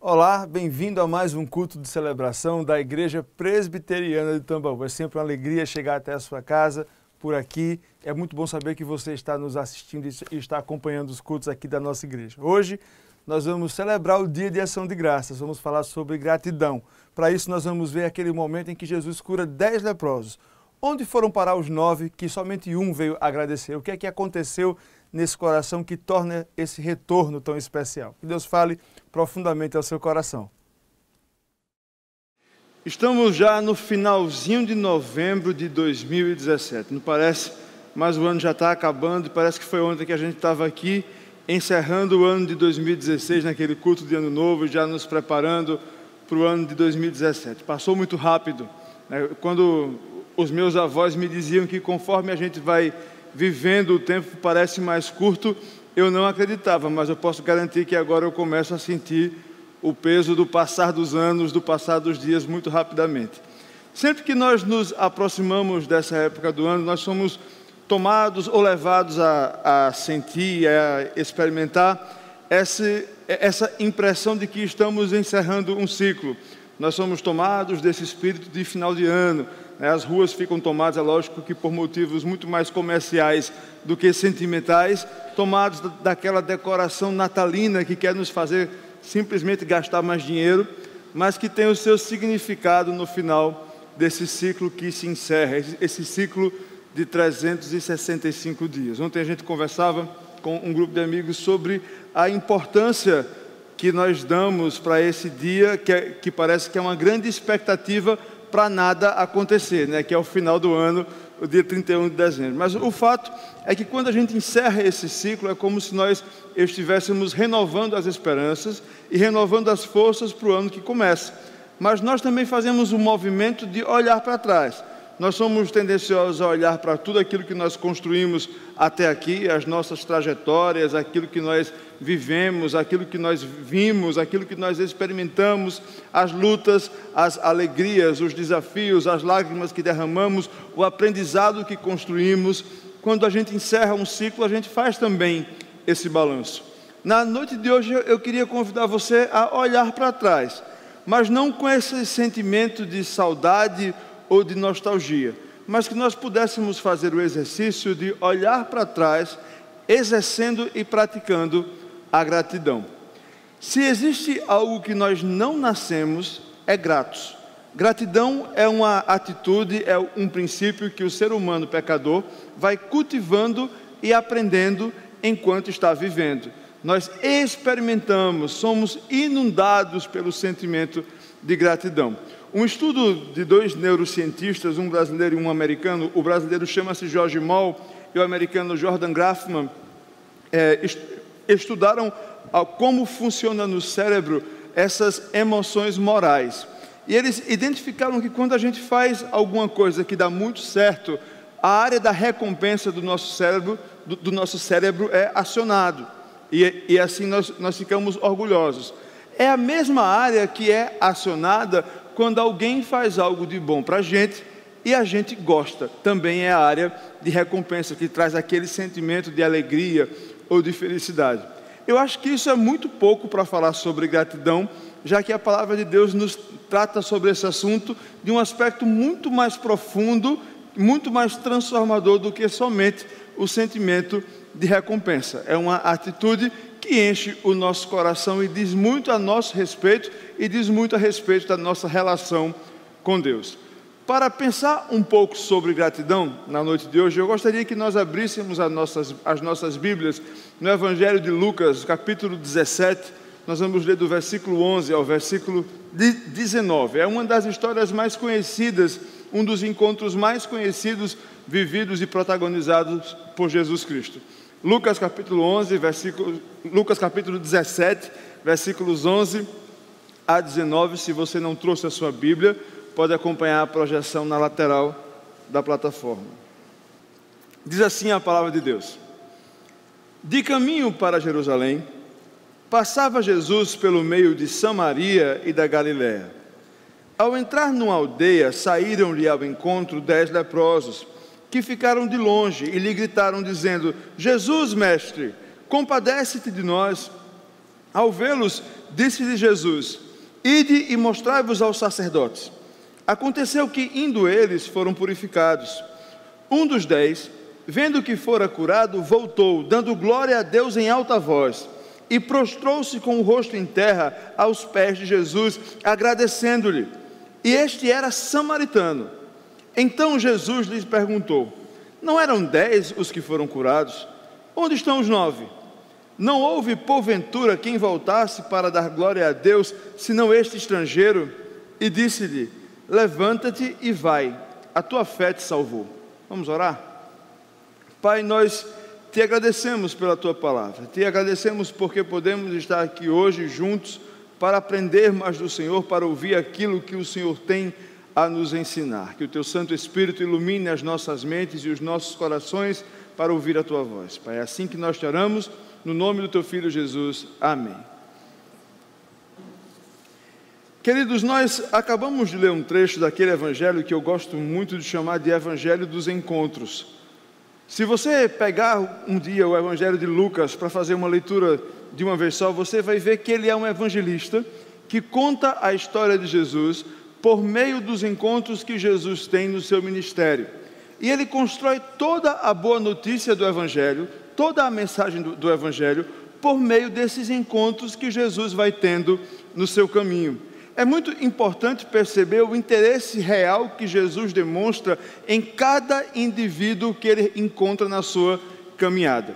Olá, bem-vindo a mais um culto de celebração da Igreja Presbiteriana de Tambaú. É sempre uma alegria chegar até a sua casa, por aqui. É muito bom saber que você está nos assistindo e está acompanhando os cultos aqui da nossa igreja. Hoje, nós vamos celebrar o Dia de Ação de Graças, vamos falar sobre gratidão. Para isso, nós vamos ver aquele momento em que Jesus cura 10 leprosos. Onde foram parar os 9, que somente um veio agradecer? O que é que aconteceu nesse coração que torna esse retorno tão especial? Que Deus fale profundamente ao seu coração. Estamos já no finalzinho de novembro de 2017, não parece? Mas o ano já está acabando e parece que foi ontem que a gente estava aqui encerrando o ano de 2016, naquele culto de Ano Novo, já nos preparando para o ano de 2017. Passou muito rápido, né? Quando os meus avós me diziam que conforme a gente vai vivendo, o tempo parece mais curto, eu não acreditava, mas eu posso garantir que agora eu começo a sentir o peso do passar dos anos, do passar dos dias muito rapidamente. Sempre que nós nos aproximamos dessa época do ano, nós somos tomados ou levados a sentir, a experimentar essa impressão de que estamos encerrando um ciclo. Nós somos tomados desse espírito de final de ano. As ruas ficam tomadas, é lógico que por motivos muito mais comerciais do que sentimentais, tomados daquela decoração natalina que quer nos fazer simplesmente gastar mais dinheiro, mas que tem o seu significado no final desse ciclo que se encerra, esse ciclo de 365 dias. Ontem a gente conversava com um grupo de amigos sobre a importância que nós damos para esse dia, que parece que é uma grande expectativa para nada acontecer, né? Que é o final do ano, o dia 31 de dezembro. Mas o fato é que quando a gente encerra esse ciclo, é como se nós estivéssemos renovando as esperanças e renovando as forças para o ano que começa. Mas nós também fazemos um movimento de olhar para trás. Nós somos tendenciosos a olhar para tudo aquilo que nós construímos até aqui, as nossas trajetórias, aquilo que nós vivemos, aquilo que nós vimos, aquilo que nós experimentamos, as lutas, as alegrias, os desafios, as lágrimas que derramamos, o aprendizado que construímos. Quando a gente encerra um ciclo, a gente faz também esse balanço. Na noite de hoje, eu queria convidar você a olhar para trás, mas não com esse sentimento de saudade ou de nostalgia, mas que nós pudéssemos fazer o exercício de olhar para trás, exercendo e praticando a gratidão. Se existe algo que nós não nascemos, é gratos. Gratidão é uma atitude, é um princípio que o ser humano pecador vai cultivando e aprendendo enquanto está vivendo. Nós experimentamos, somos inundados pelo sentimento de gratidão. Um estudo de 2 neurocientistas, um brasileiro e um americano, o brasileiro chama-se George Moll e o americano Jordan Grafman, estudaram como funciona no cérebro essas emoções morais. E eles identificaram que quando a gente faz alguma coisa que dá muito certo, a área da recompensa do nosso cérebro é acionado. E assim nós ficamos orgulhosos. É a mesma área que é acionada quando alguém faz algo de bom para a gente e a gente gosta. Também é a área de recompensa, que traz aquele sentimento de alegria ou de felicidade. Eu acho que isso é muito pouco para falar sobre gratidão, já que a palavra de Deus nos trata sobre esse assunto de um aspecto muito mais profundo, muito mais transformador do que somente o sentimento de recompensa. É uma atitude que enche o nosso coração e diz muito a nosso respeito e diz muito a respeito da nossa relação com Deus. Para pensar um pouco sobre gratidão na noite de hoje, eu gostaria que nós abríssemos as nossas Bíblias no Evangelho de Lucas, capítulo 17. Nós vamos ler do versículo 11 ao versículo 19. É uma das histórias mais conhecidas, um dos encontros mais conhecidos, vividos e protagonizados por Jesus Cristo. Lucas capítulo 17, versículos 11 a 19. Se você não trouxe a sua Bíblia, pode acompanhar a projeção na lateral da plataforma. Diz assim a palavra de Deus: De caminho para Jerusalém, passava Jesus pelo meio de Samaria e da Galiléia. Ao entrar numa aldeia, saíram-lhe ao encontro 10 leprosos, que ficaram de longe e lhe gritaram dizendo: Jesus, mestre, compadece-te de nós. Ao vê-los, disse-lhe Jesus: ide e mostrai-vos aos sacerdotes. Aconteceu que, indo eles, foram purificados. Um dos 10, vendo que fora curado, voltou, dando glória a Deus em alta voz, e prostrou-se com o rosto em terra aos pés de Jesus, agradecendo-lhe. E este era samaritano. Então Jesus lhes perguntou: não eram 10 os que foram curados? Onde estão os 9? Não houve porventura quem voltasse para dar glória a Deus, senão este estrangeiro? E disse-lhe: levanta-te e vai, a tua fé te salvou. Vamos orar? Pai, nós te agradecemos pela tua palavra, te agradecemos porque podemos estar aqui hoje juntos para aprender mais do Senhor, para ouvir aquilo que o Senhor tem a nos ensinar. Que o teu Santo Espírito ilumine as nossas mentes e os nossos corações para ouvir a tua voz. Pai, é assim que nós te oramos, no nome do teu Filho Jesus. Amém. Queridos, nós acabamos de ler um trecho daquele evangelho que eu gosto muito de chamar de Evangelho dos Encontros. Se você pegar um dia o Evangelho de Lucas para fazer uma leitura de uma vez só, você vai ver que ele é um evangelista que conta a história de Jesus por meio dos encontros que Jesus tem no seu ministério. E ele constrói toda a boa notícia do Evangelho, toda a mensagem do Evangelho, por meio desses encontros que Jesus vai tendo no seu caminho. É muito importante perceber o interesse real que Jesus demonstra em cada indivíduo que ele encontra na sua caminhada.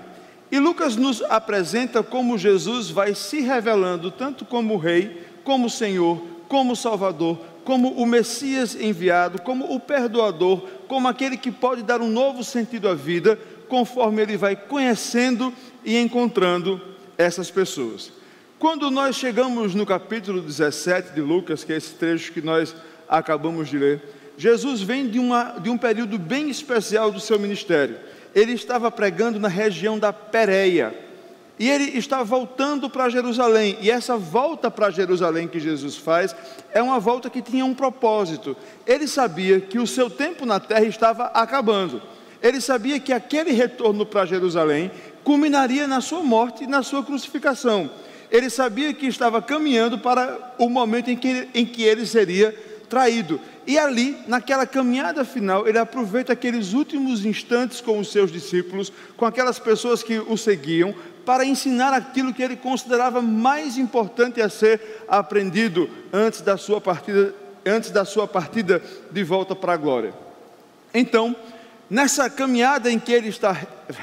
E Lucas nos apresenta como Jesus vai se revelando tanto como Rei, como Senhor, como Salvador, como o Messias enviado, como o Perdoador, como aquele que pode dar um novo sentido à vida, conforme ele vai conhecendo e encontrando essas pessoas. Quando nós chegamos no capítulo 17 de Lucas, que é esse trecho que nós acabamos de ler, Jesus vem de um período bem especial do seu ministério. Ele estava pregando na região da Pérea, e ele está voltando para Jerusalém, e essa volta para Jerusalém que Jesus faz, é uma volta que tinha um propósito. Ele sabia que o seu tempo na terra estava acabando, ele sabia que aquele retorno para Jerusalém culminaria na sua morte e na sua crucificação. Ele sabia que estava caminhando para o momento em que ele seria traído. E ali, naquela caminhada final, ele aproveita aqueles últimos instantes com os seus discípulos, com aquelas pessoas que o seguiam, para ensinar aquilo que ele considerava mais importante a ser aprendido antes da sua partida de volta para a glória. Então, nessa caminhada em que ele está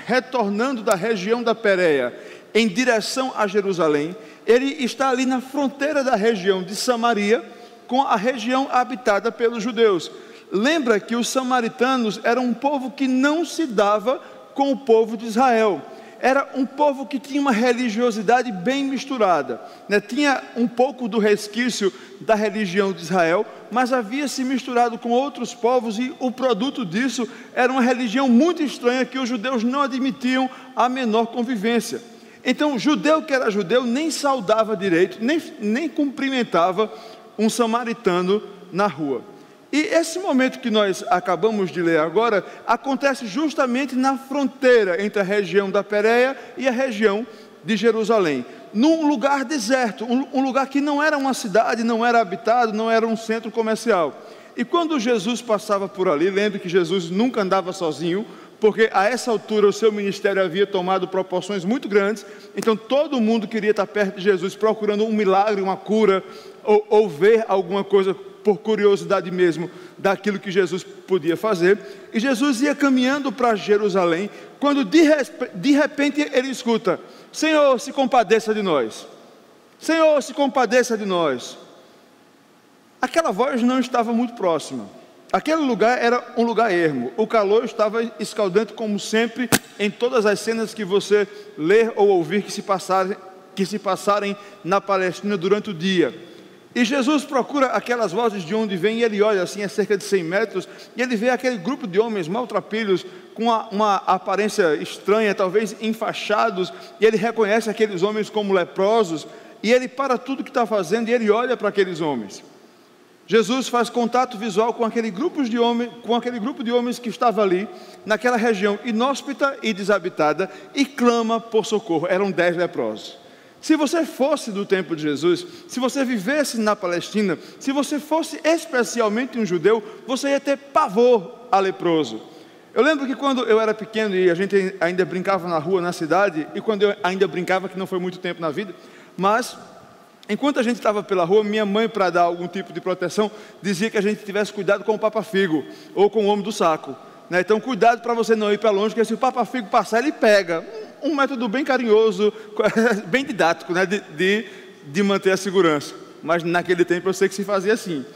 retornando da região da Pérea em direção a Jerusalém, ele está ali na fronteira da região de Samaria com a região habitada pelos judeus. Lembra que os samaritanos eram um povo que não se dava com o povo de Israel. Era um povo que tinha uma religiosidade bem misturada, né? Tinha um pouco do resquício da religião de Israel, mas havia se misturado com outros povos, e o produto disso era uma religião muito estranha que os judeus não admitiam a menor convivência. Então, judeu que era judeu nem saudava direito, nem cumprimentava um samaritano na rua. E esse momento que nós acabamos de ler agora, acontece justamente na fronteira entre a região da Pérea e a região de Jerusalém, num lugar deserto, um lugar que não era uma cidade, não era habitado, não era um centro comercial. E quando Jesus passava por ali, lembre que Jesus nunca andava sozinho, porque a essa altura o seu ministério havia tomado proporções muito grandes, então todo mundo queria estar perto de Jesus, procurando um milagre, uma cura, ou ver alguma coisa por curiosidade mesmo, daquilo que Jesus podia fazer. E Jesus ia caminhando para Jerusalém, quando de repente ele escuta: Senhor, se compadeça de nós. Senhor, se compadeça de nós. Aquela voz não estava muito próxima. Aquele lugar era um lugar ermo. O calor estava escaldante, como sempre, em todas as cenas que você ler ou ouvir que se passarem na Palestina durante o dia. E Jesus procura aquelas vozes de onde vem, e ele olha assim a cerca de 100 metros, e ele vê aquele grupo de homens maltrapilhos, com uma aparência estranha, talvez enfaixados, e ele reconhece aqueles homens como leprosos, e ele para tudo que está fazendo, e ele olha para aqueles homens. Jesus faz contato visual com aquele grupo de homens que estava ali, naquela região inóspita e desabitada, e clama por socorro. Eram 10 leprosos. Se você fosse do tempo de Jesus, se você vivesse na Palestina, se você fosse especialmente um judeu, você ia ter pavor a leproso. Eu lembro que quando eu era pequeno e a gente ainda brincava na rua, na cidade, e quando eu ainda brincava, que não foi muito tempo na vida, mas enquanto a gente estava pela rua, minha mãe, para dar algum tipo de proteção, dizia que a gente tivesse cuidado com o papa-figo, ou com o homem do saco, né? Então cuidado para você não ir para longe, porque se o papa-figo passar, ele pega. Um método bem carinhoso, bem didático, né? de manter a segurança. Mas naquele tempo eu sei que se fazia assim.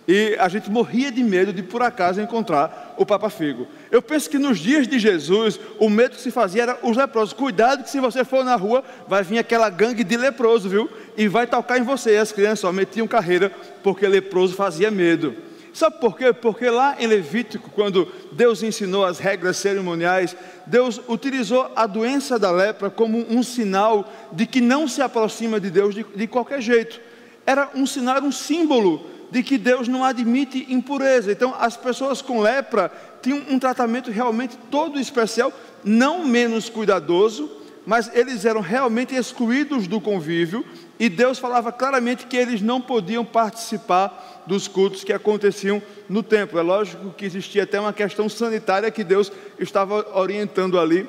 E a gente morria de medo de por acaso encontrar o papa-figo. Eu penso que nos dias de Jesus, o medo que se fazia era os leprosos. Cuidado que se você for na rua, vai vir aquela gangue de leproso, viu? E vai tocar em você. E as crianças metiam carreira, porque leproso fazia medo. Sabe por quê? Porque lá em Levítico, quando Deus ensinou as regras cerimoniais, Deus utilizou a doença da lepra como um sinal de que não se aproxima de Deus de qualquer jeito. Era um sinal, era um símbolo de que Deus não admite impureza. Então as pessoas com lepra tinham um tratamento realmente todo especial, não menos cuidadoso, mas eles eram realmente excluídos do convívio, e Deus falava claramente que eles não podiam participar dos cultos que aconteciam no templo. É lógico que existia até uma questão sanitária que Deus estava orientando ali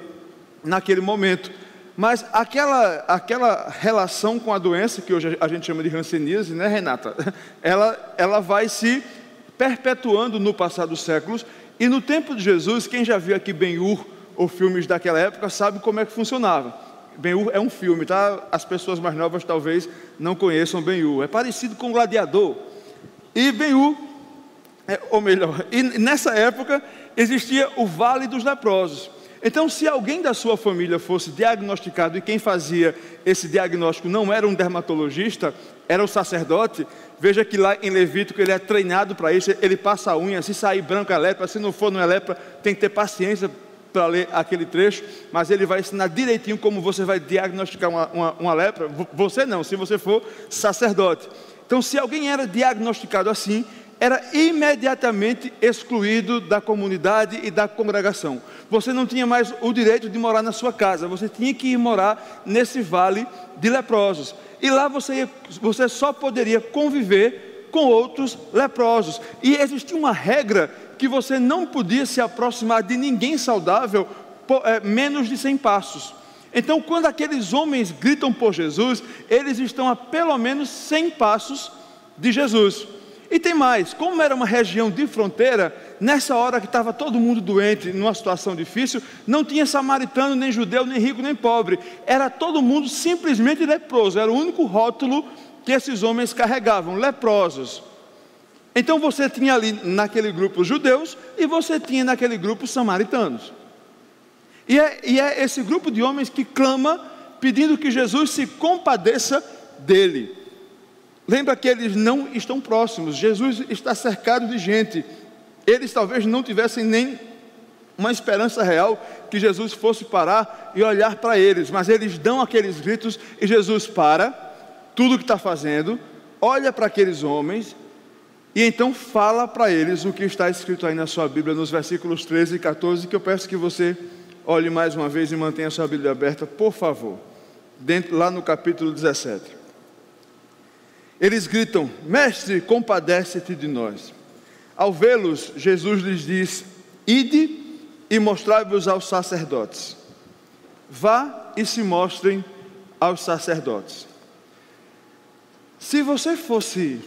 naquele momento. Mas aquela relação com a doença, que hoje a gente chama de hanseníase, né, Renata? Ela vai se perpetuando no passar dos séculos. E no tempo de Jesus, quem já viu aqui Ben-Hur, ou filmes daquela época, sabe como é que funcionava. Ben-Hur é um filme, tá? As pessoas mais novas talvez não conheçam Ben-Hur. É parecido com Gladiador. E Ben-Hur, ou melhor, e nessa época existia o Vale dos Leprosos. Então, se alguém da sua família fosse diagnosticado, e quem fazia esse diagnóstico não era um dermatologista, era o sacerdote, veja que lá em Levítico ele é treinado para isso, ele passa a unha, se sair branco é lepra, se não for não é lepra, tem que ter paciência para ler aquele trecho, mas ele vai ensinar direitinho como você vai diagnosticar uma lepra. Você não, se você for sacerdote. Então, se alguém era diagnosticado assim, era imediatamente excluído da comunidade e da congregação. Você não tinha mais o direito de morar na sua casa, você tinha que ir morar nesse vale de leprosos. E lá você só poderia conviver com outros leprosos. E existia uma regra que você não podia se aproximar de ninguém saudável menos de 100 passos. Então, quando aqueles homens gritam por Jesus, eles estão a pelo menos 100 passos de Jesus. E tem mais, como era uma região de fronteira, nessa hora que estava todo mundo doente, numa situação difícil, não tinha samaritano, nem judeu, nem rico, nem pobre. Era todo mundo simplesmente leproso, era o único rótulo que esses homens carregavam, leprosos. Então você tinha ali naquele grupo judeus, e você tinha naquele grupo samaritanos. E é esse grupo de homens que clama, pedindo que Jesus se compadeça dele. Lembra que eles não estão próximos, Jesus está cercado de gente. Eles talvez não tivessem nem uma esperança real que Jesus fosse parar e olhar para eles, mas eles dão aqueles gritos e Jesus para tudo o que está fazendo, olha para aqueles homens e então fala para eles o que está escrito aí na sua Bíblia, nos versículos 13 e 14, que eu peço que você olhe mais uma vez e mantenha a sua Bíblia aberta, por favor, lá no capítulo 17. Eles gritam: Mestre, compadece-te de nós. Ao vê-los, Jesus lhes diz: Ide e mostrai-vos aos sacerdotes. Vá e se mostrem aos sacerdotes. Se você fosse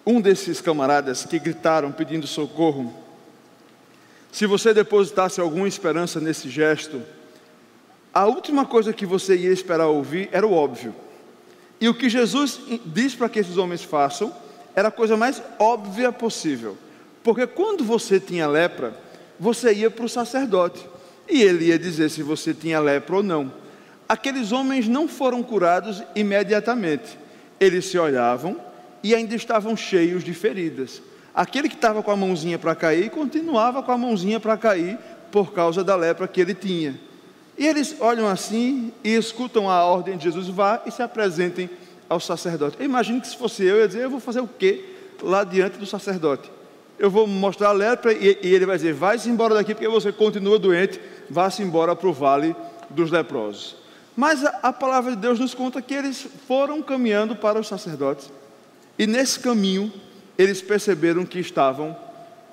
um desses camaradas que gritaram pedindo socorro, se você depositasse alguma esperança nesse gesto, a última coisa que você ia esperar ouvir era o óbvio. E o que Jesus diz para que esses homens façam era a coisa mais óbvia possível. Porque quando você tinha lepra, você ia para o sacerdote e ele ia dizer se você tinha lepra ou não. Aqueles homens não foram curados imediatamente. Eles se olhavam e ainda estavam cheios de feridas. Aquele que estava com a mãozinha para cair, continuava com a mãozinha para cair por causa da lepra que ele tinha. E eles olham assim e escutam a ordem de Jesus: vá e se apresentem ao sacerdote. Eu imagino que se fosse eu ia dizer: eu vou fazer o quê lá diante do sacerdote? Eu vou mostrar a lepra e ele vai dizer: vai-se embora daqui porque você continua doente, vá-se embora para o vale dos leprosos. Mas a palavra de Deus nos conta que eles foram caminhando para os sacerdotes, e nesse caminho eles perceberam que estavam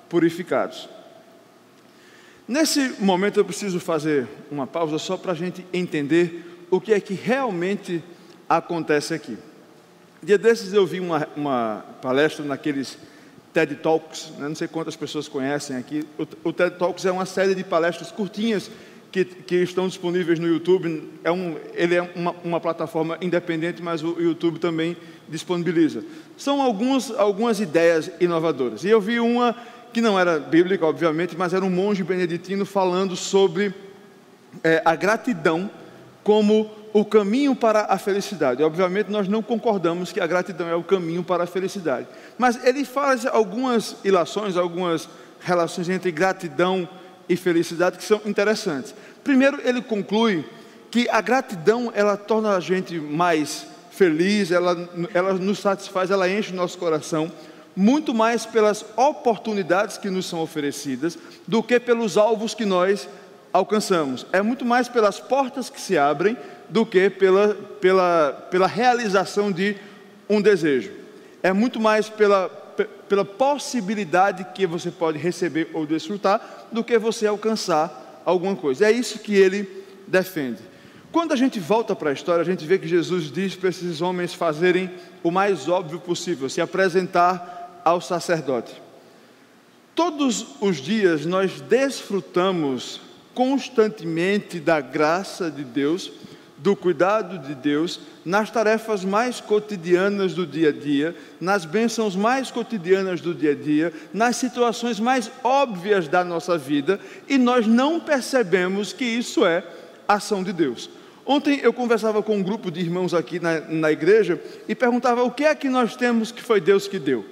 purificados. Nesse momento eu preciso fazer uma pausa só para a gente entender o que é que realmente acontece aqui. Dia desses eu vi uma palestra naqueles TED Talks, né? Não sei quantas pessoas conhecem aqui. O TED Talks é uma série de palestras curtinhas que estão disponíveis no YouTube. Ele é uma plataforma independente, mas o YouTube também disponibiliza. São algumas ideias inovadoras. E eu vi uma que não era bíblica, obviamente, mas era um monge beneditino falando sobre a gratidão como o caminho para a felicidade. Obviamente nós não concordamos que a gratidão é o caminho para a felicidade, mas ele faz algumas ilações, algumas relações entre gratidão e felicidade que são interessantes. Primeiro, ele conclui que a gratidão, ela torna a gente mais feliz, ela nos satisfaz, ela enche o nosso coração, muito mais pelas oportunidades que nos são oferecidas, do que pelos alvos que nós alcançamos. É muito mais pelas portas que se abrem, do que pela realização de um desejo. É muito mais pela possibilidade que você pode receber ou desfrutar, do que você alcançar alguma coisa. É isso que ele defende. Quando a gente volta para a história, a gente vê que Jesus diz para esses homens fazerem o mais óbvio possível, se apresentar ao sacerdote. Todos os dias nós desfrutamos constantemente da graça de Deus, do cuidado de Deus, nas tarefas mais cotidianas do dia a dia, nas bênçãos mais cotidianas do dia a dia, nas situações mais óbvias da nossa vida, e nós não percebemos que isso é ação de Deus. Ontem eu conversava com um grupo de irmãos aqui na igreja e perguntava o que é que nós temos que foi Deus que deu.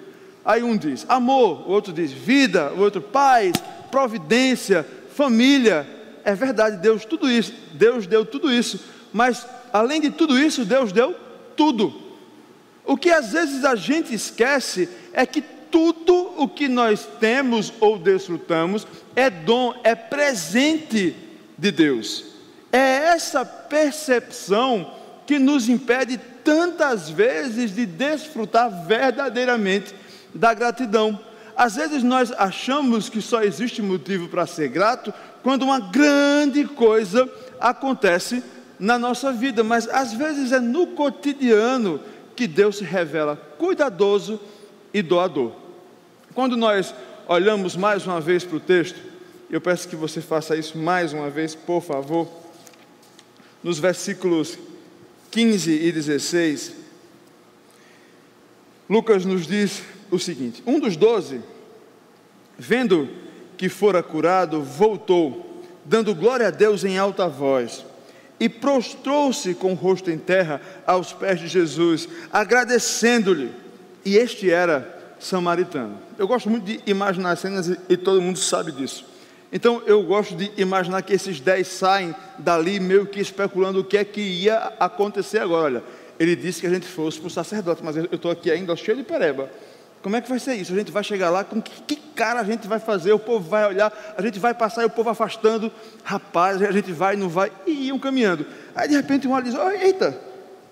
Aí um diz amor, o outro diz vida, o outro paz, providência, família. É verdade, Deus deu tudo isso. Mas, além de tudo isso, Deus deu tudo. O que às vezes a gente esquece é que tudo o que nós temos ou desfrutamos é dom, é presente de Deus. É essa percepção que nos impede tantas vezes de desfrutar verdadeiramente da gratidão. Às vezes nós achamos que só existe motivo para ser grato quando uma grande coisa acontece na nossa vida, mas às vezes é no cotidiano que Deus se revela cuidadoso e doador. Quando nós olhamos mais uma vez para o texto, eu peço que você faça isso mais uma vez, por favor, nos versículos 15 e 16, Lucas nos diz o seguinte: um dos 12, vendo que fora curado, voltou, dando glória a Deus em alta voz, e prostrou-se com o rosto em terra aos pés de Jesus, agradecendo-lhe. E este era samaritano. Eu gosto muito de imaginar cenas e todo mundo sabe disso. Então eu gosto de imaginar que esses 10 saem dali meio que especulando o que é que ia acontecer agora. Olha, ele disse que a gente fosse para o sacerdote, mas eu estou aqui ainda cheio de pereba. Como é que vai ser isso? A gente vai chegar lá, com que cara a gente vai fazer? O povo vai olhar, a gente vai passar e o povo afastando. Rapaz, a gente vai, não vai, e iam caminhando. Aí de repente um olha e diz: oh, eita,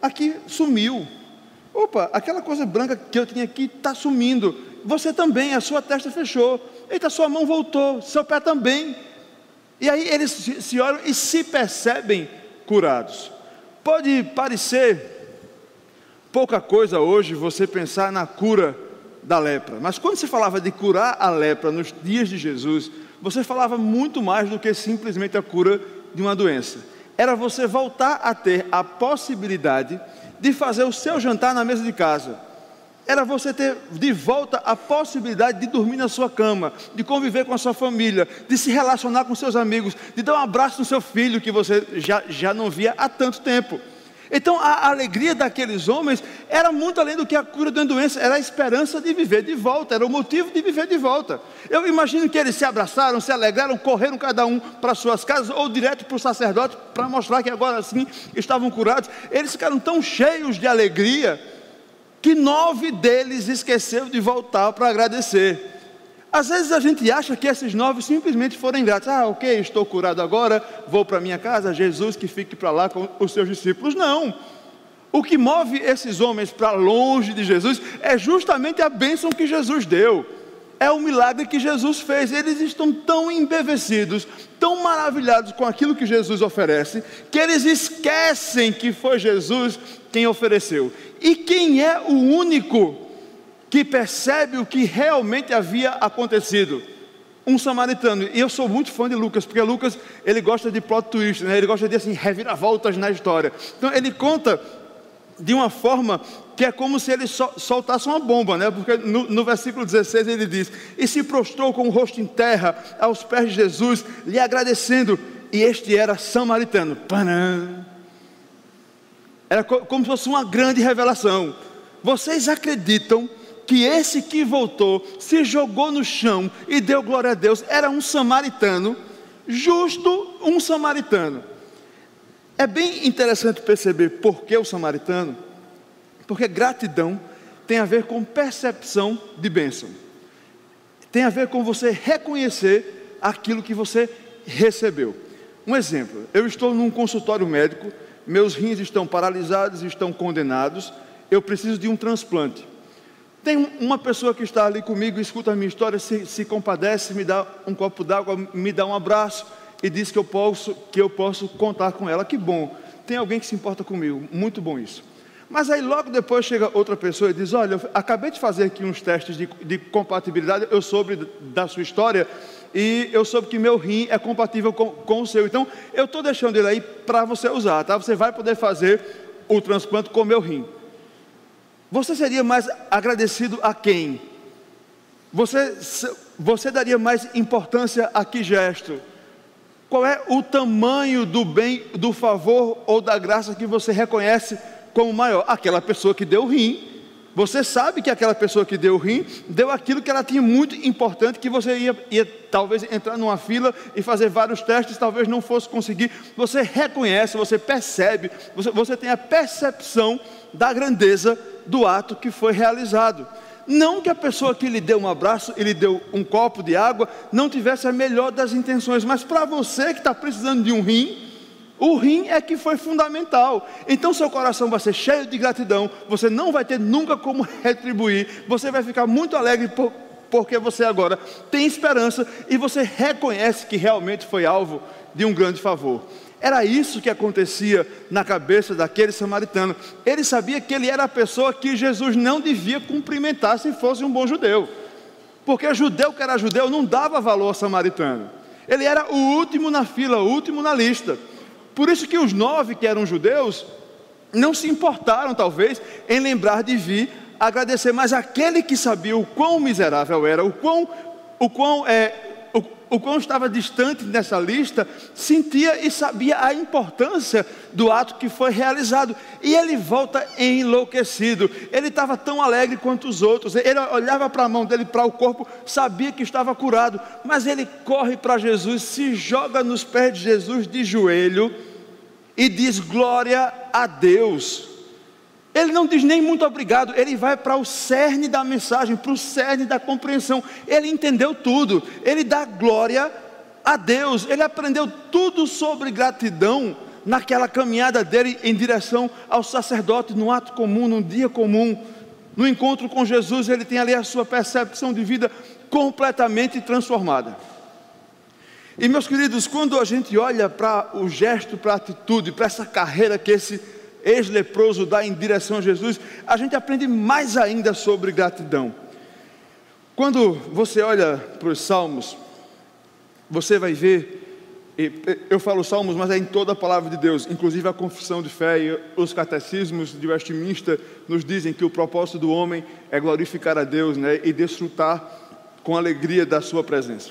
aqui sumiu. Opa, aquela coisa branca que eu tinha aqui está sumindo. Você também, a sua testa fechou. Eita, sua mão voltou, seu pé também. E aí eles se olham e se percebem curados. Pode parecer pouca coisa hoje você pensar na cura da lepra, mas quando se falava de curar a lepra nos dias de Jesus, você falava muito mais do que simplesmente a cura de uma doença. Era você voltar a ter a possibilidade de fazer o seu jantar na mesa de casa. Era você ter de volta a possibilidade de dormir na sua cama, de conviver com a sua família, de se relacionar com seus amigos, de dar um abraço no seu filho que você já não via há tanto tempo. Então a alegria daqueles homens era muito além do que a cura de uma doença, era a esperança de viver de volta, era o motivo de viver de volta. Eu imagino que eles se abraçaram, se alegraram, correram cada um para suas casas ou direto para o sacerdote para mostrar que agora sim estavam curados. Eles ficaram tão cheios de alegria que 9 deles esqueceram de voltar para agradecer. Às vezes a gente acha que esses 9 simplesmente foram ingratos. Ok, estou curado agora, vou para minha casa, Jesus que fique para lá com os seus discípulos. Não. O que move esses homens para longe de Jesus é justamente a bênção que Jesus deu. É o milagre que Jesus fez. Eles estão tão embevecidos, tão maravilhados com aquilo que Jesus oferece, que eles esquecem que foi Jesus quem ofereceu. E quem é o único que percebe o que realmente havia acontecido? Um samaritano. E eu sou muito fã de Lucas, porque Lucas, ele gosta de plot twist, né? Ele gosta de assim, reviravoltas na história. Então ele conta de uma forma que é como se ele soltasse uma bomba, né? Porque no versículo 16 ele diz: e se prostrou com o rosto em terra aos pés de Jesus, lhe agradecendo, e este era samaritano. Panã. Era como se fosse uma grande revelação. Vocês acreditam que esse que voltou, se jogou no chão e deu glória a Deus, era um samaritano? Justo um samaritano. É bem interessante perceber por que o samaritano, porque gratidão tem a ver com percepção de bênção, tem a ver com você reconhecer aquilo que você recebeu. Um exemplo: eu estou num consultório médico, meus rins estão paralisados, estão condenados, eu preciso de um transplante. Tem uma pessoa que está ali comigo, escuta a minha história, se compadece, me dá um copo d'água, me dá um abraço e diz que eu posso contar com ela. Que bom, tem alguém que se importa comigo, muito bom isso. Mas aí logo depois chega outra pessoa e diz: olha, eu acabei de fazer aqui uns testes de compatibilidade, eu soube da sua história e eu soube que meu rim é compatível com o seu, então eu estou deixando ele aí para você usar, tá? Você vai poder fazer o transplante com o meu rim. Você seria mais agradecido a quem? Você daria mais importância a que gesto? Qual é o tamanho do bem, do favor ou da graça que você reconhece como maior? Aquela pessoa que deu o rim. Você sabe que aquela pessoa que deu o rim deu aquilo que ela tinha muito importante, que você ia talvez entrar numa fila e fazer vários testes, talvez não fosse conseguir. Você reconhece, você percebe, você tem a percepção da grandeza do ato que foi realizado. Não que a pessoa que lhe deu um abraço e lhe deu um copo de água não tivesse a melhor das intenções, mas para você que está precisando de um rim, o rim é que foi fundamental. Então seu coração vai ser cheio de gratidão, você não vai ter nunca como retribuir, você vai ficar muito alegre porque você agora tem esperança e você reconhece que realmente foi alvo de um grande favor. Era isso que acontecia na cabeça daquele samaritano. Ele sabia que ele era a pessoa que Jesus não devia cumprimentar se fosse um bom judeu, porque judeu que era judeu não dava valor ao samaritano. Ele era o último na fila, o último na lista. Por isso que os 9 que eram judeus não se importaram talvez em lembrar de vir agradecer, mas aquele que sabia o quão miserável era, o quão estava distante nessa lista, sentia e sabia a importância do ato que foi realizado, e ele volta enlouquecido. Ele estava tão alegre quanto os outros, ele olhava para a mão dele, para o corpo, sabia que estava curado, mas ele corre para Jesus, se joga nos pés de Jesus de joelho e diz glória a Deus. Ele não diz nem muito obrigado, ele vai para o cerne da mensagem, para o cerne da compreensão. Ele entendeu tudo, ele dá glória a Deus. Ele aprendeu tudo sobre gratidão naquela caminhada dele em direção ao sacerdote, num ato comum, num dia comum. No encontro com Jesus, ele tem ali a sua percepção de vida completamente transformada. E meus queridos, quando a gente olha para o gesto, para a atitude, para essa carreira que esse ex-leproso dá em direção a Jesus, a gente aprende mais ainda sobre gratidão. Quando você olha para os Salmos, você vai ver, eu falo Salmos, mas é em toda a palavra de Deus, inclusive a confissão de fé e os catecismos de Westminster nos dizem que o propósito do homem é glorificar a Deus, né, e desfrutar com alegria da sua presença.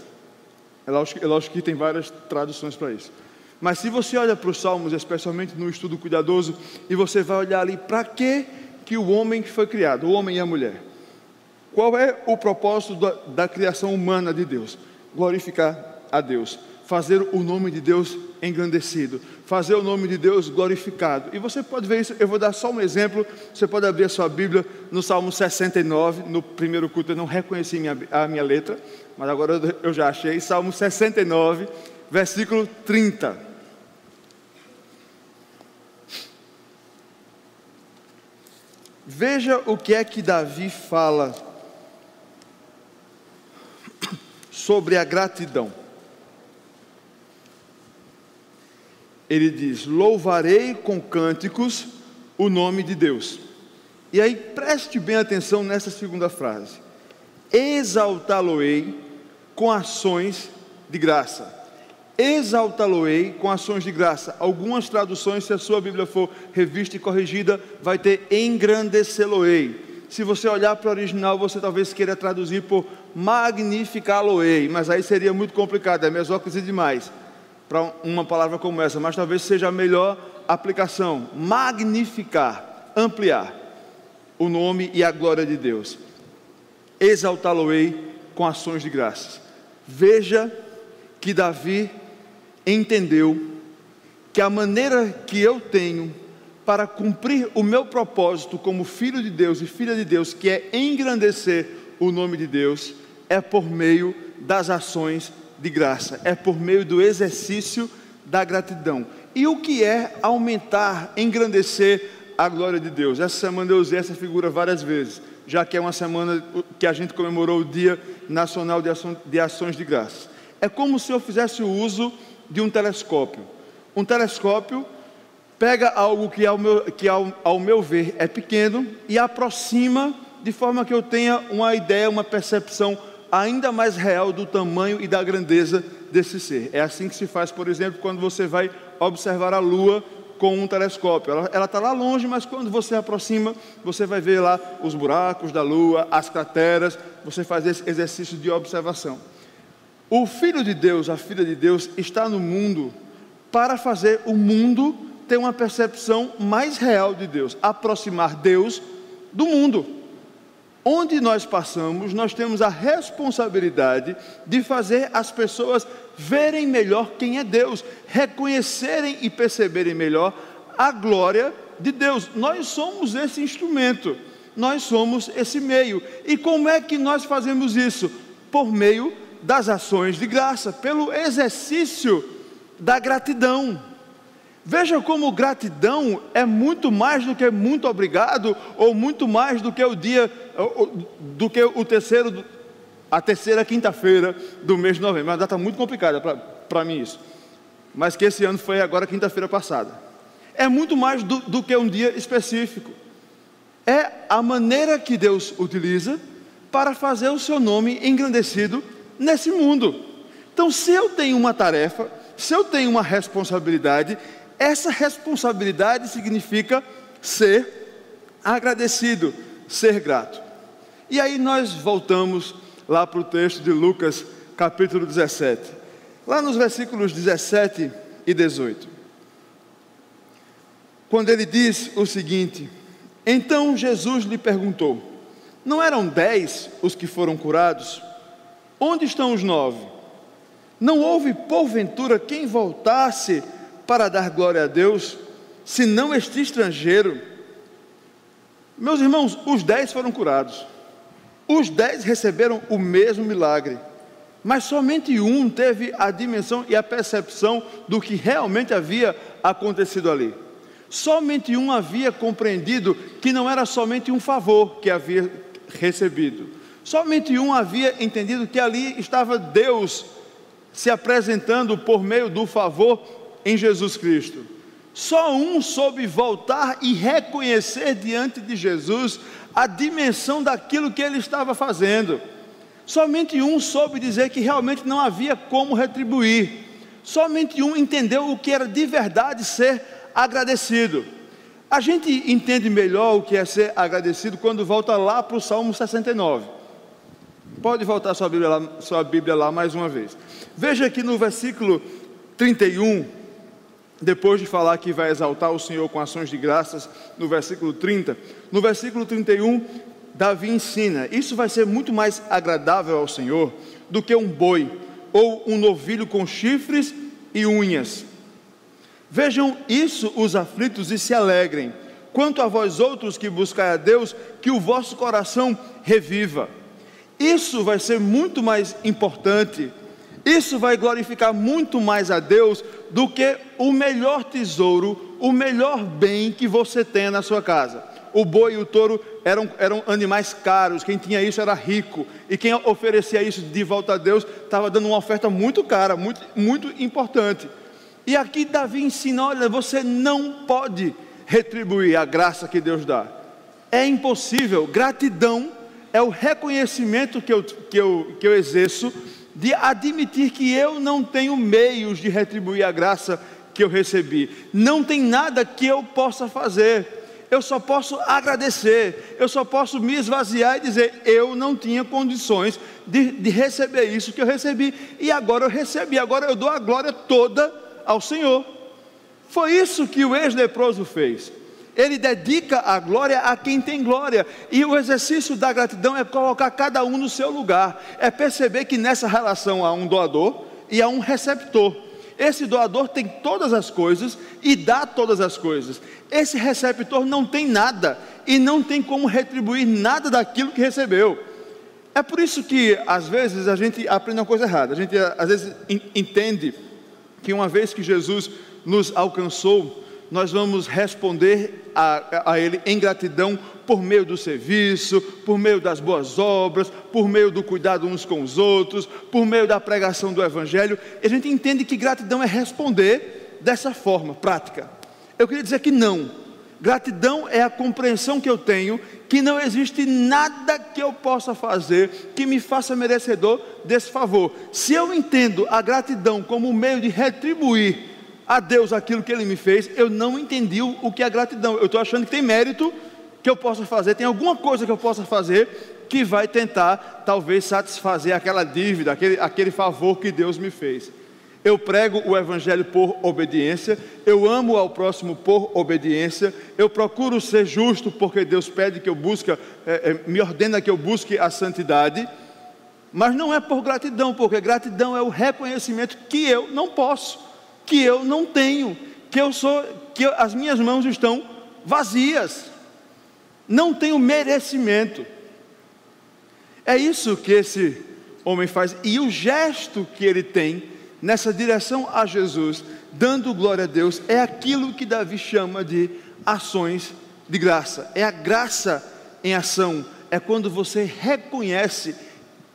É lógico que tem várias traduções para isso. Mas se você olha para os Salmos, especialmente no estudo cuidadoso, e você vai olhar ali, para que o homem foi criado, o homem e a mulher? Qual é o propósito da criação humana de Deus? Glorificar a Deus, fazer o nome de Deus engrandecido, fazer o nome de Deus glorificado. E você pode ver isso, eu vou dar só um exemplo. Você pode abrir a sua Bíblia no Salmo 69, no primeiro culto eu não reconheci a minha letra, mas agora eu já achei. Salmo 69, versículo 30. Veja o que é que Davi fala sobre a gratidão. Ele diz: louvarei com cânticos o nome de Deus. E aí preste bem atenção nessa segunda frase: exaltá-lo-ei com ações de graça. Exaltá-lo-ei com ações de graça. Algumas traduções, se a sua Bíblia for revista e corrigida, vai ter engrandecê-lo-ei. Se você olhar para o original, você talvez queira traduzir por magnificá-lo-ei, mas aí seria muito complicado, é mesóclise demais para uma palavra como essa, mas talvez seja a melhor aplicação: magnificar, ampliar o nome e a glória de Deus. Exaltá-lo-ei com ações de graças. Veja que Davi entendeu que a maneira que eu tenho para cumprir o meu propósito como filho de Deus e filha de Deus, que é engrandecer o nome de Deus, é por meio das ações de graça, é por meio do exercício da gratidão. E o que é aumentar, engrandecer a glória de Deus? Essa semana eu usei essa figura várias vezes, já que é uma semana que a gente comemorou o Dia Nacional de Ações de Graças. É como se eu fizesse o uso de um telescópio. Um telescópio pega algo que ao meu ver é pequeno e aproxima de forma que eu tenha uma ideia, uma percepção ainda mais real do tamanho e da grandeza desse ser. É assim que se faz, por exemplo, quando você vai observar a Lua com um telescópio. Ela está lá longe, mas quando você aproxima, você vai ver lá os buracos da Lua, as crateras. Você faz esse exercício de observação. O Filho de Deus, a Filha de Deus, está no mundo para fazer o mundo ter uma percepção mais real de Deus, aproximar Deus do mundo. Onde nós passamos, nós temos a responsabilidade de fazer as pessoas verem melhor quem é Deus, reconhecerem e perceberem melhor a glória de Deus. Nós somos esse instrumento, nós somos esse meio. E como é que nós fazemos isso? Por meio das ações de graça, pelo exercício da gratidão. Veja como gratidão é muito mais do que muito obrigado, ou muito mais do que a terceira quinta-feira do mês de novembro. É uma data muito complicada para mim isso, mas que esse ano foi agora quinta-feira passada. É muito mais do que um dia específico. É a maneira que Deus utiliza para fazer o seu nome engrandecido nesse mundo. Então, se eu tenho uma tarefa, se eu tenho uma responsabilidade, essa responsabilidade significa ser agradecido, ser grato. E aí nós voltamos lá para o texto de Lucas, capítulo 17, lá nos versículos 17 e 18, quando ele diz o seguinte: então Jesus lhe perguntou: não eram 10 os que foram curados? Onde estão os 9? Não houve porventura quem voltasse para dar glória a Deus, senão este estrangeiro? Meus irmãos, os 10 foram curados, os 10 receberam o mesmo milagre, mas somente um teve a dimensão e a percepção do que realmente havia acontecido ali. Somente um havia compreendido que não era somente um favor que havia recebido. Somente um havia entendido que ali estava Deus se apresentando por meio do favor em Jesus Cristo. Só um soube voltar e reconhecer diante de Jesus a dimensão daquilo que ele estava fazendo. Somente um soube dizer que realmente não havia como retribuir. Somente um entendeu o que era de verdade ser agradecido. A gente entende melhor o que é ser agradecido quando volta lá para o Salmo 69. Pode voltar sua Bíblia lá mais uma vez. Veja aqui no versículo 31, depois de falar que vai exaltar o Senhor com ações de graças, no versículo 30, no versículo 31, Davi ensina: isso vai ser muito mais agradável ao Senhor do que um boi, ou um novilho com chifres e unhas. Vejam isso os aflitos e se alegrem. Quanto a vós outros que buscai a Deus, que o vosso coração reviva. Isso vai ser muito mais importante, isso vai glorificar muito mais a Deus do que o melhor tesouro, o melhor bem que você tenha na sua casa. O boi e o touro eram animais caros, quem tinha isso era rico, e quem oferecia isso de volta a Deus estava dando uma oferta muito cara, muito, muito importante. E aqui Davi ensina, olha, você não pode retribuir a graça que Deus dá, é impossível. Gratidão é o reconhecimento que eu exerço, de admitir que eu não tenho meios de retribuir a graça que eu recebi, não tem nada que eu possa fazer, eu só posso agradecer, eu só posso me esvaziar e dizer, eu não tinha condições de receber isso que eu recebi, e agora eu recebi, agora eu dou a glória toda ao Senhor. Foi isso que o ex-leproso fez. Ele dedica a glória a quem tem glória, e o exercício da gratidão é colocar cada um no seu lugar, é perceber que nessa relação há um doador e há um receptor. Esse doador tem todas as coisas e dá todas as coisas. Esse receptor não tem nada e não tem como retribuir nada daquilo que recebeu. É por isso que às vezes a gente aprende uma coisa errada. A gente às vezes entende que uma vez que Jesus nos alcançou, nós vamos responder a Ele em gratidão por meio do serviço, por meio das boas obras, por meio do cuidado uns com os outros, por meio da pregação do Evangelho. E a gente entende que gratidão é responder dessa forma, prática. Eu queria dizer que não. Gratidão é a compreensão que eu tenho, que não existe nada que eu possa fazer que me faça merecedor desse favor. Se eu entendo a gratidão como um meio de retribuir a Deus aquilo que Ele me fez, eu não entendi o que é gratidão. Eu estou achando que tem mérito que eu possa fazer, tem alguma coisa que eu possa fazer que vai tentar, talvez, satisfazer aquela dívida, aquele favor que Deus me fez. Eu prego o Evangelho por obediência, eu amo ao próximo por obediência, eu procuro ser justo porque Deus pede que eu busque, me ordena que eu busque a santidade, mas não é por gratidão, porque gratidão é o reconhecimento que eu não posso, que eu não tenho, que as minhas mãos estão vazias, não tenho merecimento. É isso que esse homem faz, e o gesto que ele tem nessa direção a Jesus, dando glória a Deus, é aquilo que Davi chama de ações de graça. É a graça em ação, é quando você reconhece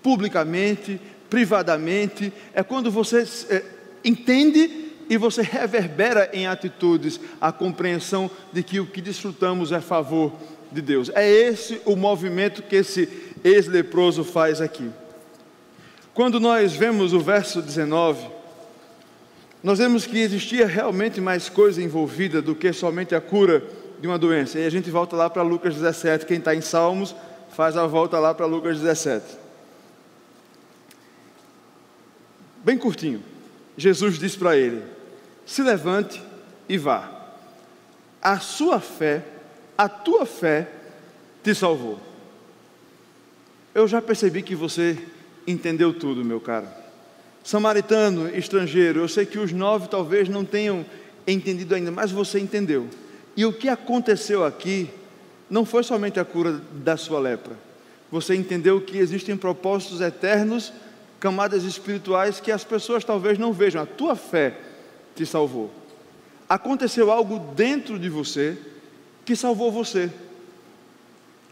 publicamente, privadamente, é quando você entende e você reverbera em atitudes a compreensão de que o que desfrutamos é favor de Deus. É esse o movimento que esse ex-leproso faz aqui. Quando nós vemos o verso 19, nós vemos que existia realmente mais coisa envolvida do que somente a cura de uma doença. E a gente volta lá para Lucas 17, quem está em Salmos, faz a volta lá para Lucas 17. Bem curtinho, Jesus diz para ele, se levante e vá, a tua fé te salvou. Eu já percebi que você entendeu tudo, meu caro. Samaritano, estrangeiro, eu sei que os 9 talvez não tenham entendido ainda, mas você entendeu. E o que aconteceu aqui não foi somente a cura da sua lepra. Você entendeu que existem propósitos eternos, camadas espirituais que as pessoas talvez não vejam. A tua fé te salvou. Aconteceu algo dentro de você que salvou você.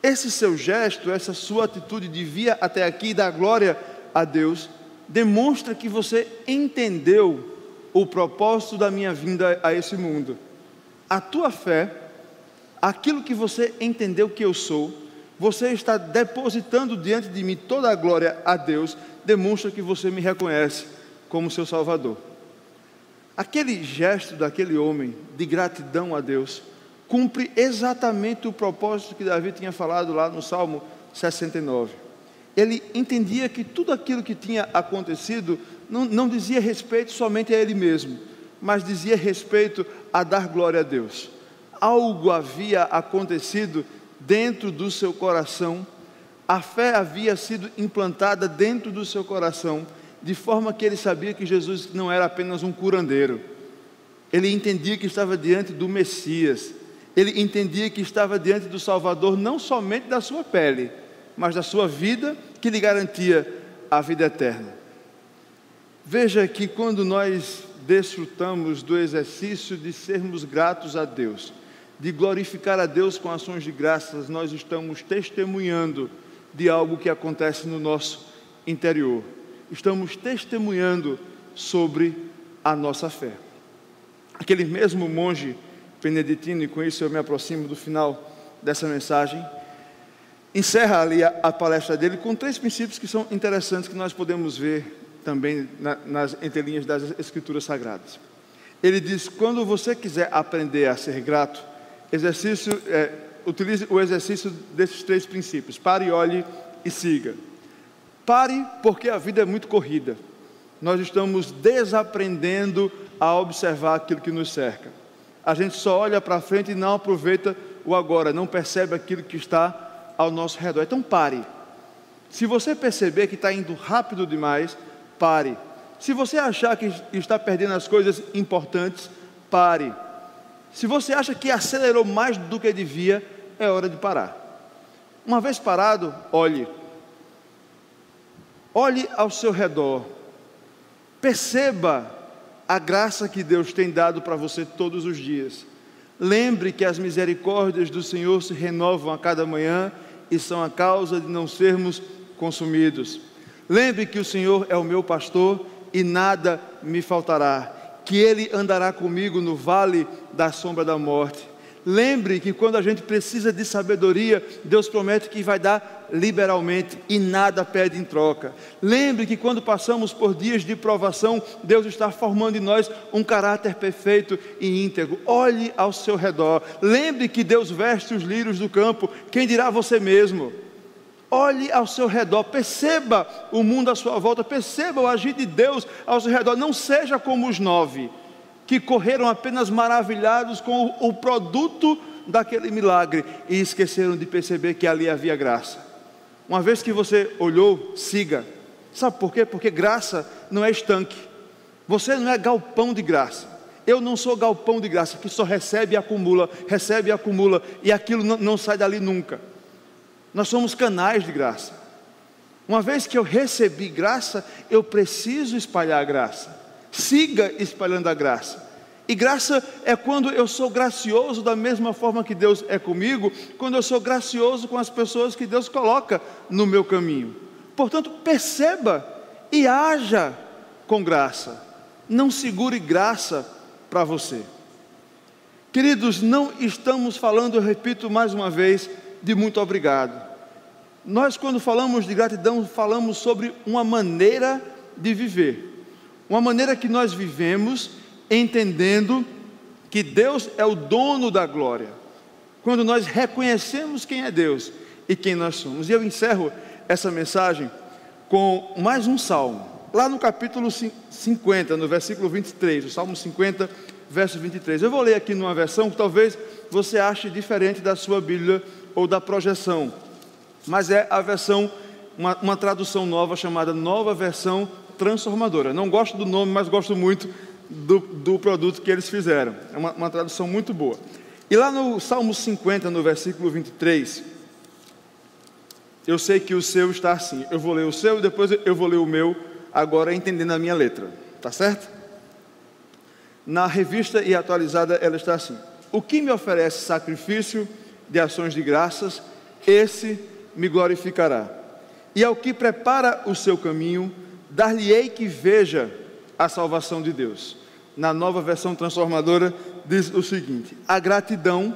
Esse seu gesto, essa sua atitude de vir até aqui e dar glória a Deus, demonstra que você entendeu o propósito da minha vinda a esse mundo. A tua fé, aquilo que você entendeu que eu sou, você está depositando diante de mim toda a glória a Deus, demonstra que você me reconhece como seu Salvador. Aquele gesto daquele homem de gratidão a Deus cumpre exatamente o propósito que Davi tinha falado lá no Salmo 69. Ele entendia que tudo aquilo que tinha acontecido não dizia respeito somente a ele mesmo, mas dizia respeito a dar glória a Deus. Algo havia acontecido dentro do seu coração, a fé havia sido implantada dentro do seu coração, de forma que ele sabia que Jesus não era apenas um curandeiro. Ele entendia que estava diante do Messias. Ele entendia que estava diante do Salvador, não somente da sua pele, mas da sua vida, que lhe garantia a vida eterna. Veja que quando nós desfrutamos do exercício de sermos gratos a Deus, de glorificar a Deus com ações de graças, nós estamos testemunhando de algo que acontece no nosso interior. Estamos testemunhando sobre a nossa fé. Aquele mesmo monge beneditino, e com isso eu me aproximo do final dessa mensagem, encerra ali a palestra dele com 3 princípios que são interessantes, que nós podemos ver também nas entrelinhas das Escrituras Sagradas. Ele diz: quando você quiser aprender a ser grato, utilize o exercício desses 3 princípios: pare, olhe e siga. Pare, porque a vida é muito corrida. Nós estamos desaprendendo a observar aquilo que nos cerca. A gente só olha para frente e não aproveita o agora, não percebe aquilo que está ao nosso redor. Então pare. Se você perceber que está indo rápido demais, pare. Se você achar que está perdendo as coisas importantes, pare. Se você acha que acelerou mais do que devia, é hora de parar. Uma vez parado, olhe. Olhe ao seu redor. Perceba a graça que Deus tem dado para você todos os dias. Lembre que as misericórdias do Senhor se renovam a cada manhã e são a causa de não sermos consumidos. Lembre que o Senhor é o meu pastor e nada me faltará, que Ele andará comigo no vale da sombra da morte. Lembre que quando a gente precisa de sabedoria, Deus promete que vai dar liberalmente e nada pede em troca. Lembre que quando passamos por dias de provação, Deus está formando em nós um caráter perfeito e íntegro. Olhe ao seu redor. Lembre que Deus veste os lírios do campo. Quem dirá você mesmo? Olhe ao seu redor, perceba o mundo à sua volta, perceba o agir de Deus ao seu redor. Não seja como os 9 que correram apenas maravilhados com o produto daquele milagre e esqueceram de perceber que ali havia graça. Uma vez que você olhou, siga. Sabe por quê? Porque graça não é estanque. Você não é galpão de graça. Eu não sou galpão de graça que só recebe e acumula e aquilo não sai dali nunca. Nós somos canais de graça. Uma vez que eu recebi graça, eu preciso espalhar a graça. Siga espalhando a graça. E graça é quando eu sou gracioso da mesma forma que Deus é comigo, quando eu sou gracioso com as pessoas que Deus coloca no meu caminho. Portanto, perceba e haja com graça. Não segure graça para você. Queridos, não estamos falando, eu repito mais uma vez, de muito obrigado. Nós, quando falamos de gratidão, falamos sobre uma maneira de viver. Uma maneira que nós vivemos entendendo que Deus é o dono da glória. Quando nós reconhecemos quem é Deus e quem nós somos. E eu encerro essa mensagem com mais um salmo. Lá no capítulo 50, no versículo 23, o Salmo 50, verso 23. Eu vou ler aqui numa versão que talvez você ache diferente da sua Bíblia ou da projeção. Mas é a versão, uma tradução nova chamada Nova Versão Transformadora. Não gosto do nome, mas gosto muito do produto que eles fizeram. É uma tradução muito boa. E lá no Salmo 50, no versículo 23, eu sei que o seu está assim. Eu vou ler o seu e depois eu vou ler o meu, agora entendendo a minha letra. Tá certo? Na revista e atualizada ela está assim: o que me oferece sacrifício de ações de graças, esse me glorificará. E ao que prepara o seu caminho, dar-lhe-ei que veja a salvação de Deus. Na Nova Versão Transformadora diz o seguinte: a gratidão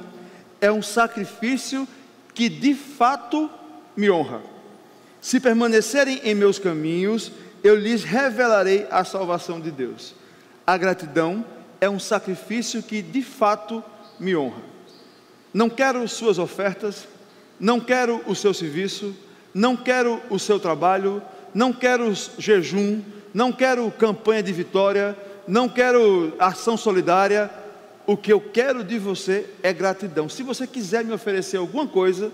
é um sacrifício que de fato me honra. Se permanecerem em meus caminhos, eu lhes revelarei a salvação de Deus. A gratidão é um sacrifício que de fato me honra. Não quero suas ofertas, não quero o seu serviço, não quero o seu trabalho, não quero jejum, não quero campanha de vitória, não quero ação solidária. O que eu quero de você é gratidão. Se você quiser me oferecer alguma coisa,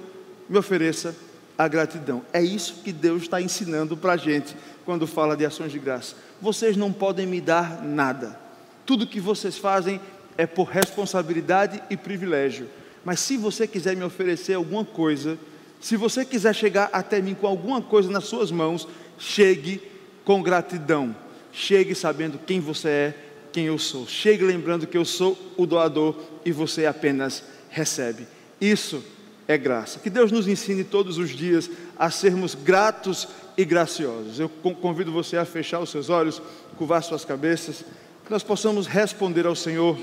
me ofereça a gratidão. É isso que Deus está ensinando para a gente quando fala de ações de graça. Vocês não podem me dar nada. Tudo que vocês fazem é por responsabilidade e privilégio. Mas se você quiser me oferecer alguma coisa, se você quiser chegar até mim com alguma coisa nas suas mãos, chegue com gratidão. Chegue sabendo quem você é, quem eu sou. Chegue lembrando que eu sou o doador e você apenas recebe. Isso é graça. Que Deus nos ensine todos os dias a sermos gratos e graciosos. Eu convido você a fechar os seus olhos, curvar suas cabeças, que nós possamos responder ao Senhor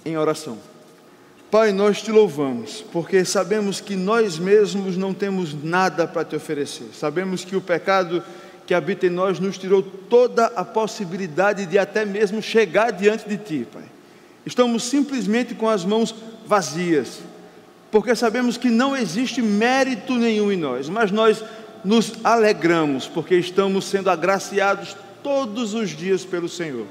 em oração. Pai, nós te louvamos, porque sabemos que nós mesmos não temos nada para te oferecer. Sabemos que o pecado que habita em nós nos tirou toda a possibilidade de até mesmo chegar diante de ti, Pai. Estamos simplesmente com as mãos vazias, porque sabemos que não existe mérito nenhum em nós, mas nós nos alegramos, porque estamos sendo agraciados todos os dias pelo Senhor.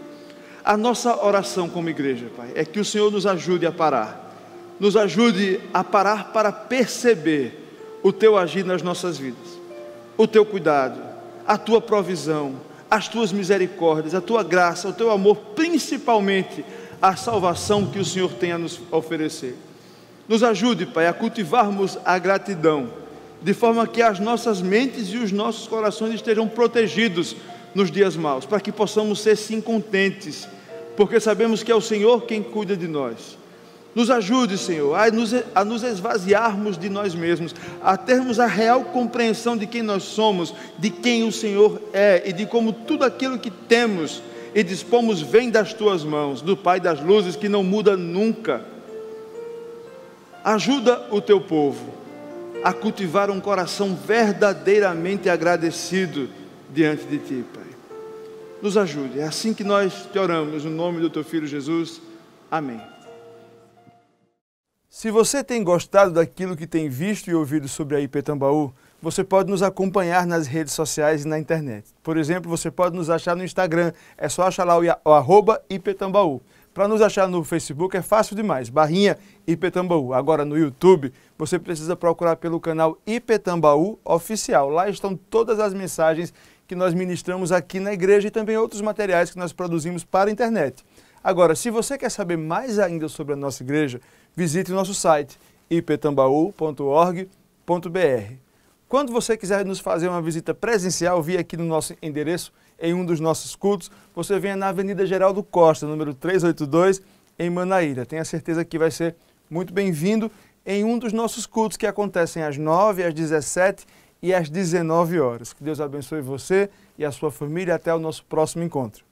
A nossa oração como igreja, Pai, é que o Senhor nos ajude a parar. Nos ajude a parar para perceber o Teu agir nas nossas vidas, o Teu cuidado, a Tua provisão, as Tuas misericórdias, a Tua graça, o Teu amor, principalmente a salvação que o Senhor tem a nos oferecer. Nos ajude, Pai, a cultivarmos a gratidão, de forma que as nossas mentes e os nossos corações estejam protegidos nos dias maus, para que possamos ser sim contentes, porque sabemos que é o Senhor quem cuida de nós. Nos ajude, Senhor, a nos esvaziarmos de nós mesmos, a termos a real compreensão de quem nós somos, de quem o Senhor é e de como tudo aquilo que temos e dispomos vem das Tuas mãos, do Pai das luzes que não muda nunca. Ajuda o Teu povo a cultivar um coração verdadeiramente agradecido diante de Ti, Pai. Nos ajude, é assim que nós te oramos, no nome do Teu Filho Jesus. Amém. Se você tem gostado daquilo que tem visto e ouvido sobre a IP Tambaú, você pode nos acompanhar nas redes sociais e na internet. Por exemplo, você pode nos achar no Instagram, é só achar lá o @IPTambaú. Para nos achar no Facebook é fácil demais, /IP Tambaú. Agora no YouTube, você precisa procurar pelo canal IP Tambaú Oficial. Lá estão todas as mensagens que nós ministramos aqui na igreja e também outros materiais que nós produzimos para a internet. Agora, se você quer saber mais ainda sobre a nossa igreja, visite o nosso site iptambaú.org.br. Quando você quiser nos fazer uma visita presencial, via aqui no nosso endereço, em um dos nossos cultos, você venha na Avenida Geraldo Costa, número 382, em Manaíra. Tenha certeza que vai ser muito bem-vindo em um dos nossos cultos que acontecem às 9, às 17 e às 19 horas. Que Deus abençoe você e a sua família. Até o nosso próximo encontro.